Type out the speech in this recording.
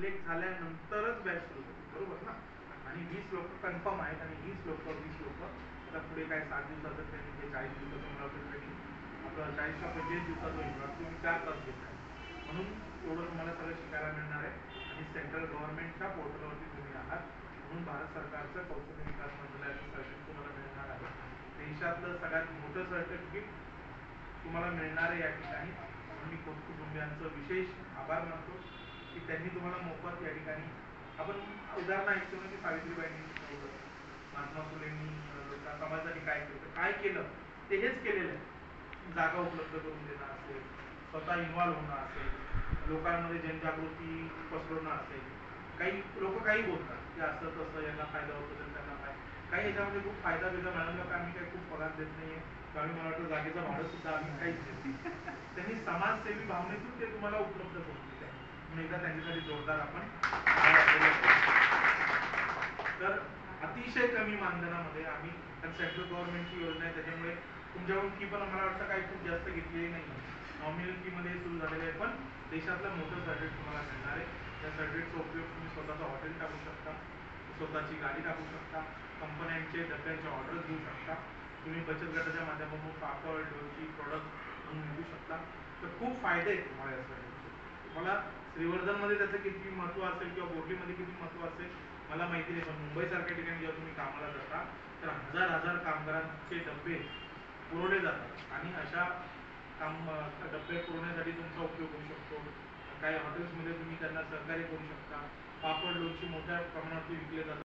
Select झाल्यानंतरच batch सुरू होते, बरोबर ना? आणि 20 लोक कन्फर्म आहेत आणि 20 लोक आता पुढे काय 7 दिवसाचं ट्रेनिंग आहे, 40 दिवसाचं मला वाटतं ट्रेनिंग आपलं 40 का 45 दिवसाचं होईल, तुम्ही 4 तास घेताय म्हणून एवढं तुम्हाला सगळं शिकायला मिळणार आहे. आणि सेंट्रल गव्हर्नमेंटच्या पोर्टलवरती तुम्ही आहात म्हणून भारत सरकारचं कौशल्य विकास मंत्रालयाचं सर्टिफिकेट तुम्हाला मिळणार आहे. देशातलं सगळ्यात मोठं सर्टिफिकेट तुम्हाला मिळणार आहे या ठिकाणी. म्हणून मी कुटुंबियांचं विशेष आभार मानतो की त्यांनी तुम्हाला मोफत या ठिकाणी, आपण उदाहरण ऐकतो ना की सावित्रीबाईंनी शिकवलं, महात्मा फुलेंनी समाजासाठी काय केलं ते हेच केलेलं आहे. जागा उपलब्ध करून देणं असेल, स्वतः इन्व्हॉल्व्ह होणं असेल, लोकांमध्ये जनजागृती पसरवणं असेल. काही लोक काही बोलतात की असं तसं यांना फायदा होतो तर त्यांना काय, काही याच्यामध्ये खूप फायदा मिळाला का आम्ही काही खूप पगार देत नाहीये, आम्ही मला वाटतं जागेचं भाडं सुद्धा आम्ही काहीच देत नाही. त्यांनी समाजसेवी भावनेतून ते तुम्हाला उपलब्ध करून दिले म्हणून एकदा त्यांच्यासाठी जोरदार आपण. तर अतिशय कमी मानधनामध्ये आम्ही, सेंट्रल गव्हर्नमेंटची योजना आहे त्याच्यामुळे तुमच्याकडून फी पण मला वाटतं काही खूप जास्त घेतलेली नाही, नॉमिनल फी मध्ये सुरू झालेलं आहे. पण देशातलं मोठं सर्टिफिकेट तुम्हाला मिळणार आहे. त्या सर्टिफिकेटचा उपयोग तुम्ही स्वतःचं हॉटेल टाकू शकता, स्वतःची गाडी टाकू शकता, कंपन्यांचे डब्यांचे ऑर्डर्स घेऊ शकता, तुम्ही बचत गटाच्या माध्यमातून पापड लोणची प्रोडक्ट म्हणून विकू शकता. तर खूप फायदे आहेत तुम्हाला या सर्टिफिकेटचे. तुम्हाला श्रीवर्धनमध्ये त्याचं किती महत्त्व असेल किंवा बोर्डीमध्ये किती महत्त्व असेल मला माहिती नाही, पण मुंबईसारख्या ठिकाणी जेव्हा तुम्ही कामाला जाता तर हजार कामगारांचे डबे पुरवले जातात आणि अशा डबे पुरवण्यासाठी तुमचा उपयोग होऊ शकतो. काही हॉटेल्समध्ये तुम्ही त्यांना सहकार्य करू शकता. पापड लोणची मोठ्या प्रमाणात विकले जातात.